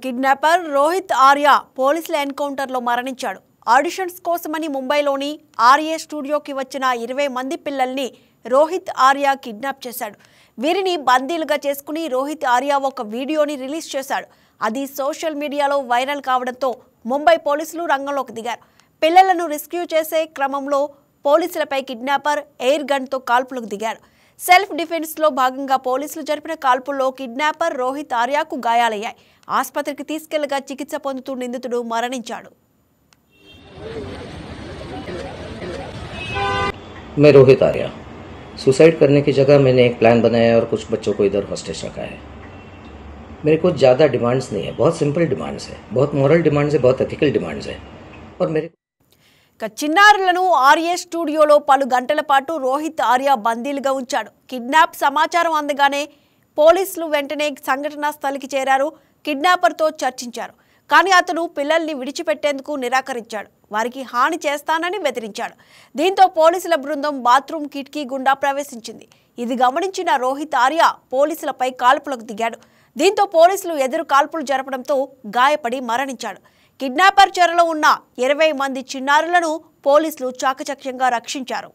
Kidnapper Rohit Arya పోలీసుల ఎన్కౌంటర్లో మరణించాడు. ఆడిషన్స్ కోసమని ముంబైలోని ఆర్ఏ స్టూడియోకి వచ్చిన 20 మంది పిల్లల్ని రోహిత్ ఆర్య కిడ్నాప్ చేశాడు. వీరిని బందీలుగా చేసుకుని రోహిత్ ఆర్య ఒక వీడియోని రిలీజ్ చేశాడు. అది సోషల్ మీడియాలో వైరల్ కావడంతో ముంబై పోలీసులు రంగంలోకి దిగారు. పిల్లలను రెస్క్యూ చేసే క్రమంలో పోలీసులపై కిడ్నాపర్ ఎయిర్ గన్తో కాల్పులకు దిగాడు. సెల్ఫ్ డిఫెన్స్లో భాగంగా పోలీసులు జరిపిన కాల్పుల్లో కిడ్నాపర్ రోహిత్ ఆర్యకు గాయాలయ్యాయి. ఆసుపత్రికి తీసుకెళ్లగా చికిత్స పొందుతూ నిందితుడు మరణించాడు. मैं रोहित आर्या सुसाइड करने की जगह मैंने एक प्लान बनाया और कुछ बच्चों को इधर हॉस्टेज रखा है. मेरे कुछ ज़्यादा डिमांड्स नहीं है, बहुत सिंपल डिमांड्स है, बहुत मॉरल डिमांड्स है, बहुत एथिकल डिमांड्स है. और मेरे చిన్నారులను ఆర్ఏ స్టూడియోలో పలు గంటల పాటు రోహిత్ ఆర్య బందీలుగా ఉంచాడు. కిడ్నాప్ సమాచారం అందగానే పోలీసులు వెంటనే సంఘటనా స్థలికి చేరారు. కిడ్నాపర్తో చర్చించారు. కానీ అతను పిల్లల్ని విడిచిపెట్టేందుకు నిరాకరించాడు. వారికి హాని చేస్తానని బెదిరించాడు. దీంతో పోలీసుల బృందం బాత్రూమ్ కిటికీ గుండా ప్రవేశించింది. ఇది గమనించిన రోహిత్ ఆర్య పోలీసులపై కాల్పులకు దిగాడు. దీంతో పోలీసులు ఎదురు కాల్పులు జరపడంతో గాయపడి మరణించాడు. కిడ్నాపర్ చెరలో ఉన్న 20 మంది చిన్నారులను పోలీసులు చాకచక్యంగా రక్షించారు.